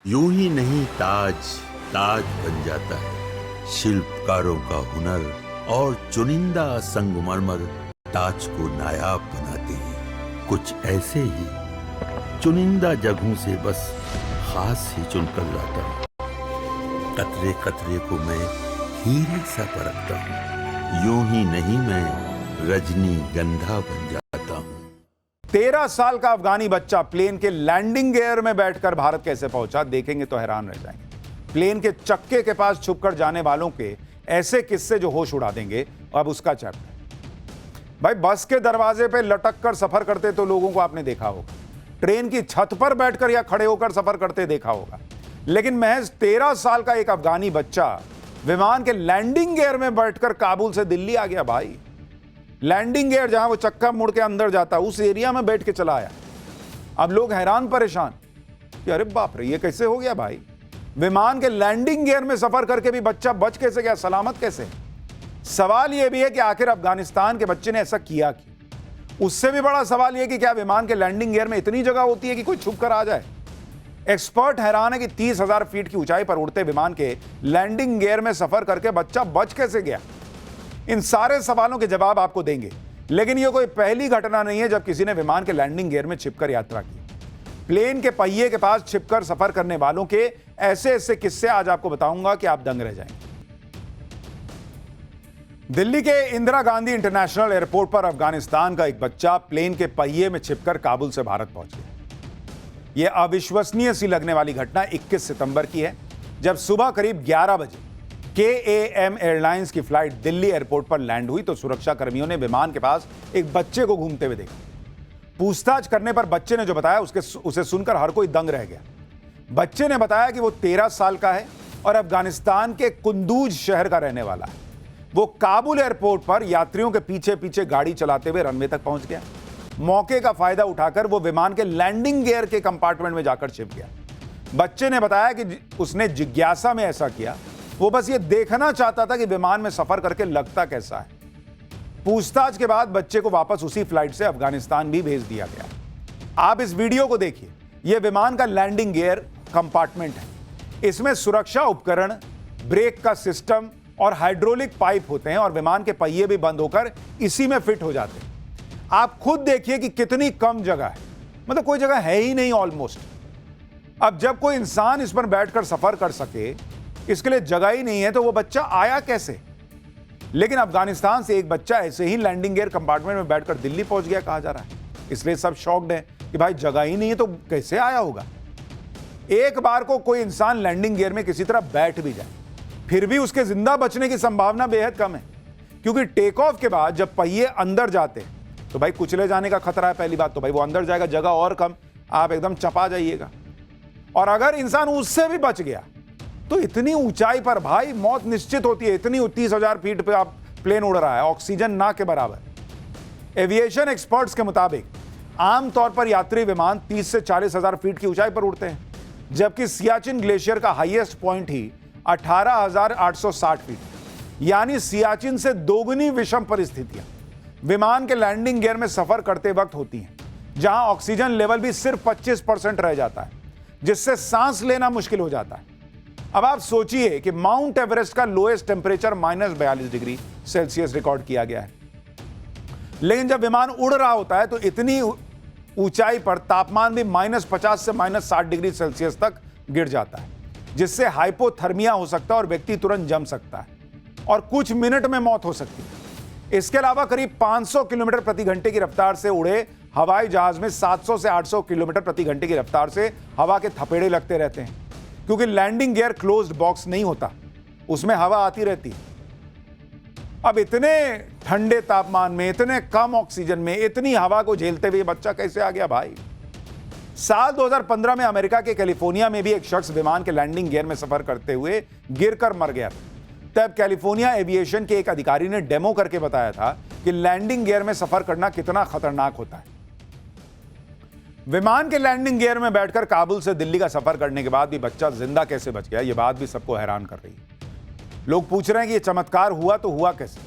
यूं ही नहीं ताज ताज बन जाता है। शिल्पकारों का हुनर और चुनिंदा संगमरमर ताज को नायाब बनाते हैं। कुछ ऐसे ही चुनिंदा जगहों से बस खास ही चुनकर लाता हूँ। कतरे कतरे को मैं हीरे सा परखता हूँ। यूं ही नहीं मैं रजनीगंधा बन जाता हूँ। 13 साल का अफगानी बच्चा प्लेन के लैंडिंग गियर में बैठकर भारत कैसे पहुंचा, देखेंगे तो हैरान रह जाएंगे। प्लेन के चक्के के पास छुपकर जाने वालों के ऐसे किस्से जो होश उड़ा देंगे। अब उसका चैप्टर। भाई, बस के दरवाजे पे लटक कर सफर करते तो लोगों को आपने देखा होगा, ट्रेन की छत पर बैठकर या खड़े होकर सफर करते देखा होगा, लेकिन महज 13 साल का एक अफगानी बच्चा विमान के लैंडिंग गियर में बैठकर काबुल से दिल्ली आ गया। भाई, लैंडिंग गियर जहां वो चक्का मुड़ के अंदर जाता, उस एरिया में बैठ के चला आया। अब लोग हैरान परेशान कि अरे बाप रे, ये कैसे हो गया भाई? विमान के लैंडिंग गियर में सफर करके भी बच्चा बच कैसे गया, सलामत कैसे? सवाल यह भी है कि आखिर अफगानिस्तान के बच्चे ने ऐसा किया क्यों? उससे भी बड़ा सवाल यह कि क्या विमान के लैंडिंग गियर में इतनी जगह होती है कि कोई छुप कर आ जाए? एक्सपर्ट हैरान है कि 30,000 फीट की ऊंचाई पर उड़ते विमान के लैंडिंग गियर में सफर करके बच्चा बच कैसे गया। इन सारे सवालों के जवाब आपको देंगे, लेकिन यह कोई पहली घटना नहीं है जब किसी ने विमान के लैंडिंग गियर में छिपकर यात्रा की। प्लेन के पहिए के पास छिपकर सफर करने वालों के ऐसे ऐसे किस्से आज आपको बताऊंगा कि आप दंग रह जाएंगे। दिल्ली के इंदिरा गांधी इंटरनेशनल एयरपोर्ट पर अफगानिस्तान का एक बच्चा प्लेन के पहिए में छिपकर काबुल से भारत पहुंच गया। यह अविश्वसनीय सी लगने वाली घटना 21 सितंबर की है, जब सुबह करीब 11 बजे KAM एयरलाइंस की फ्लाइट दिल्ली एयरपोर्ट पर लैंड हुई तो सुरक्षा कर्मियों ने विमान के पास एक बच्चे को घूमते हुए देखा। पूछताछ करने पर बच्चे ने जो बताया उसे सुनकर हर कोई दंग रह गया। बच्चे ने बताया कि वो 13 साल का है और अफगानिस्तान के कुंदूज शहर का रहने वाला है। वो काबुल एयरपोर्ट पर यात्रियों के पीछे पीछे गाड़ी चलाते हुए रनवे तक पहुंच गया। मौके का फायदा उठाकर वो विमान के लैंडिंग गियर के कंपार्टमेंट में जाकर छिप गया। बच्चे ने बताया कि उसने जिज्ञासा में ऐसा किया, वो बस ये देखना चाहता था कि विमान में सफर करके लगता कैसा है। पूछताछ के बाद बच्चे को वापस उसी फ्लाइट से अफगानिस्तान भी भेज दिया गया। आप इस वीडियो को देखिए। यह विमान का लैंडिंग गियर कंपार्टमेंट है। इसमें सुरक्षा उपकरण, ब्रेक का सिस्टम और हाइड्रोलिक पाइप होते हैं और विमान के पहिए भी बंद होकर इसी में फिट हो जाते हैं। आप खुद देखिए कि कितनी कम जगह है, मतलब कोई जगह है ही नहीं ऑलमोस्ट। अब जब कोई इंसान इस पर बैठकर सफर कर सके, इसके लिए जगह ही नहीं है, तो वो बच्चा आया कैसे? लेकिन अफगानिस्तान से एक बच्चा ऐसे ही लैंडिंग गियर कंपार्टमेंट में बैठकर दिल्ली पहुंच गया कहा जा रहा है। इसलिए सब शॉक्ड हैं कि भाई जगह ही नहीं है तो कैसे आया होगा। एक बार को कोई इंसान लैंडिंग गियर में किसी तरह बैठ भी जाए, फिर भी उसके जिंदा बचने की संभावना बेहद कम है, क्योंकि टेक ऑफ के बाद जब पहिए अंदर जाते हैं तो भाई कुचले जाने का खतरा है। पहली बात तो भाई वो अंदर जाएगा, जगह और कम, आप एकदम चपा जाइएगा। और अगर इंसान उससे भी बच गया तो इतनी ऊंचाई पर भाई मौत निश्चित होती है। इतनी 30,000 फीट पे आप प्लेन उड़ रहा है, ऑक्सीजन ना के बराबर। एविएशन एक्सपर्ट्स के मुताबिक आमतौर पर यात्री विमान 30 से 40,000 फीट की ऊंचाई पर उड़ते हैं, जबकि सियाचिन ग्लेशियर का हाईएस्ट पॉइंट ही 18,860 फीट, यानी सियाचिन से दोगुनी विषम परिस्थितियां विमान के लैंडिंग गियर में सफर करते वक्त होती हैं, जहां ऑक्सीजन लेवल भी सिर्फ 25% रह जाता है, जिससे सांस लेना मुश्किल हो जाता है। अब आप सोचिए कि माउंट एवरेस्ट का lowest temperature -42 degree Celsius record किया गया है, लेकिन जब विमान उड़ रहा होता है तो इतनी ऊंचाई पर तापमान भी -50 से -60 डिग्री सेल्सियस तक गिर जाता है, जिससे हाइपोथर्मिया हो सकता है और व्यक्ति तुरंत जम सकता है और कुछ मिनट में मौत हो सकती है। इसके अलावा करीब 500 किलोमीटर प्रति घंटे की रफ्तार से उड़े हवाई जहाज में 700 से 800 किलोमीटर प्रति घंटे की रफ्तार से हवा के थपेड़े लगते रहते हैं, क्योंकि लैंडिंग गियर क्लोज्ड बॉक्स नहीं होता, उसमें हवा आती रहती है। अब इतने ठंडे तापमान में, इतने कम ऑक्सीजन में, इतनी हवा को झेलते हुए बच्चा कैसे आ गया भाई? साल 2015 में अमेरिका के कैलिफोर्निया में भी एक शख्स विमान के लैंडिंग गियर में सफर करते हुए गिरकर मर गया था। तब कैलिफोर्निया एविएशन के एक अधिकारी ने डेमो करके बताया था कि लैंडिंग गियर में सफर करना कितना खतरनाक होता है। विमान के लैंडिंग गियर में बैठकर काबुल से दिल्ली का सफर करने के बाद भी बच्चा जिंदा कैसे बच गया, यह बात भी सबको हैरान कर रही है। लोग पूछ रहे हैं कि यह चमत्कार हुआ तो हुआ कैसे,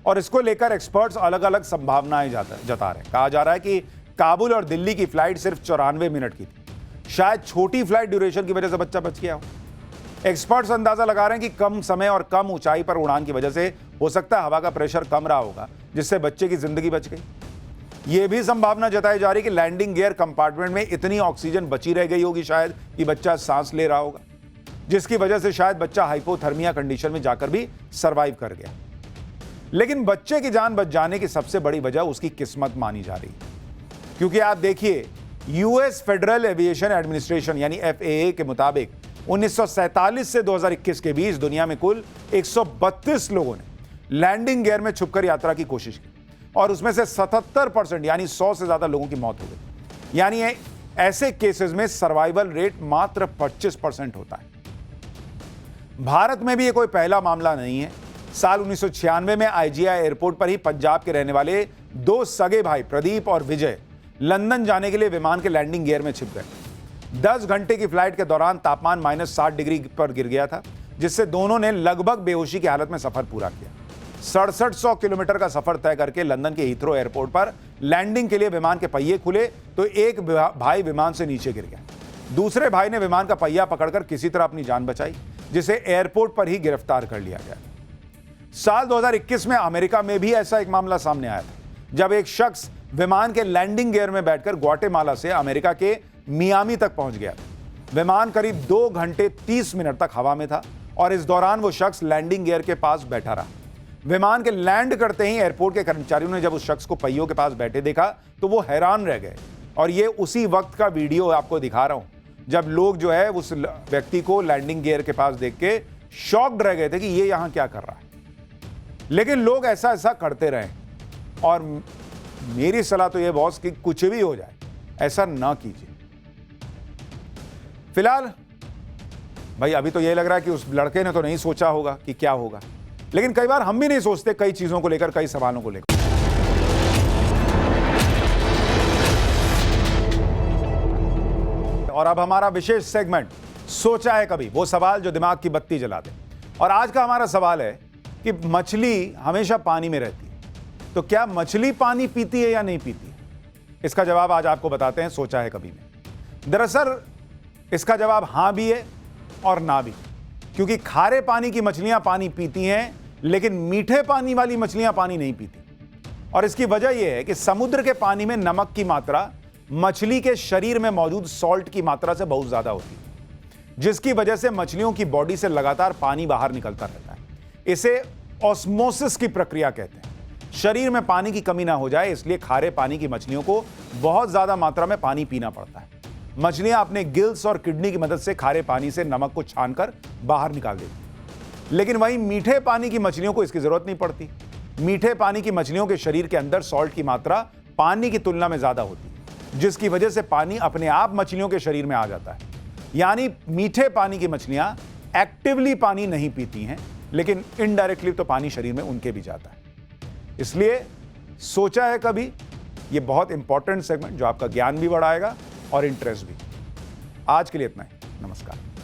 और इसको लेकर एक्सपर्ट्स अलग अलग संभावनाएं जता रहे हैं। कहा जा रहा है कि काबुल और दिल्ली की फ्लाइट सिर्फ 94 मिनट की थी। शायद छोटी फ्लाइट ड्यूरेशन की वजह से बच्चा बच गया हो। एक्सपर्ट्स अंदाजा लगा रहे हैं कि कम समय और कम ऊंचाई पर उड़ान की वजह से हो सकता है हवा का प्रेशर कम रहा होगा, जिससे बच्चे की जिंदगी बच गई। यह भी संभावना जताई जा रही कि लैंडिंग गियर कंपार्टमेंट में इतनी ऑक्सीजन बची रह गई होगी शायद कि बच्चा सांस ले रहा होगा, जिसकी वजह से शायद बच्चा हाइपोथर्मिया कंडीशन में जाकर भी सर्वाइव कर गया। लेकिन बच्चे की जान बच जाने की सबसे बड़ी वजह उसकी किस्मत मानी जा रही है, क्योंकि आप देखिए यूएस फेडरल एविएशन एडमिनिस्ट्रेशन यानी FAA के मुताबिक 1947 से 2021 के बीच दुनिया में कुल 132 लोगों ने लैंडिंग गियर में छुपकर यात्रा की कोशिश की और उसमें से 77% यानी 100 से ज्यादा लोगों की मौत हो गई। यानी ऐसे केसेस में सर्वाइवल रेट मात्र 25% होता है। भारत में भी यह कोई पहला मामला नहीं है। साल 1996 में IGI एयरपोर्ट पर ही पंजाब के रहने वाले 2 सगे भाई प्रदीप और विजय लंदन जाने के लिए विमान के लैंडिंग गियर में छिप गए। 10 घंटे की फ्लाइट के दौरान तापमान -60 डिग्री पर गिर गया था, जिससे दोनों ने लगभग बेहोशी की हालत में सफर पूरा किया। 6700 किलोमीटर का सफर तय करके लंदन के हीथ्रो एयरपोर्ट पर लैंडिंग के लिए विमान के पहिए खुले तो एक भाई विमान से नीचे गिर गया। दूसरे भाई ने विमान का पहिया पकड़कर किसी तरह अपनी जान बचाई, जिसे एयरपोर्ट पर ही गिरफ्तार कर लिया गया। साल 2021 में अमेरिका में भी ऐसा एक मामला सामने आया था, जब एक शख्स विमान के लैंडिंग गियर में बैठकर ग्वाटेमाला से अमेरिका के मियामी तक पहुंच गया। विमान करीब 2 घंटे 30 मिनट तक हवा में था और इस दौरान वो शख्स लैंडिंग गियर के पास बैठा रहा। विमान के लैंड करते ही एयरपोर्ट के कर्मचारियों ने जब उस शख्स को पहियों के पास बैठे देखा तो वो हैरान रह गए। और ये उसी वक्त का वीडियो आपको दिखा रहा हूं, जब लोग जो है उस व्यक्ति को लैंडिंग गियर के पास देख के शॉक्ड रह गए थे कि ये यहां क्या कर रहा है। लेकिन लोग ऐसा करते रहे और मेरी सलाह तो यह बॉस कि कुछ भी हो जाए ऐसा ना कीजिए। फिलहाल भाई अभी तो यह लग रहा है कि उस लड़के ने तो नहीं सोचा होगा कि क्या होगा, लेकिन कई बार हम भी नहीं सोचते कई चीजों को लेकर, कई सवालों को लेकर। और अब हमारा विशेष सेगमेंट सोचा है कभी, वो सवाल जो दिमाग की बत्ती जला दे। और आज का हमारा सवाल है कि मछली हमेशा पानी में रहती है, तो क्या मछली पानी पीती है या नहीं पीती है? इसका जवाब आज आपको बताते हैं सोचा है कभी में। दरअसल इसका जवाब हां भी है और ना भी, क्योंकि खारे पानी की मछलियां पानी पीती हैं लेकिन मीठे पानी वाली मछलियां पानी नहीं पीती। और इसकी वजह यह है कि समुद्र के पानी में नमक की मात्रा मछली के शरीर में मौजूद सॉल्ट की मात्रा से बहुत ज्यादा होती है, जिसकी वजह से मछलियों की बॉडी से लगातार पानी बाहर निकलता रहता है। इसे ऑस्मोसिस की प्रक्रिया कहते हैं। शरीर में पानी की कमी ना हो जाए इसलिए खारे पानी की मछलियों को बहुत ज्यादा मात्रा में पानी पीना पड़ता है। मछलियां अपने गिल्स और किडनी की मदद से खारे पानी से नमक को छानकर बाहर निकाल देती हैं। लेकिन वहीं मीठे पानी की मछलियों को इसकी जरूरत नहीं पड़ती। मीठे पानी की मछलियों के शरीर के अंदर सॉल्ट की मात्रा पानी की तुलना में ज्यादा होती है, जिसकी वजह से पानी अपने आप मछलियों के शरीर में आ जाता है। यानी मीठे पानी की मछलियां एक्टिवली पानी नहीं पीती हैं, लेकिन इनडायरेक्टली तो पानी शरीर में उनके भी जाता है। इसलिए सोचा है कभी ये बहुत इंपॉर्टेंट सेगमेंट जो आपका ज्ञान भी बढ़ाएगा और इंटरेस्ट भी। आज के लिए इतना ही। नमस्कार।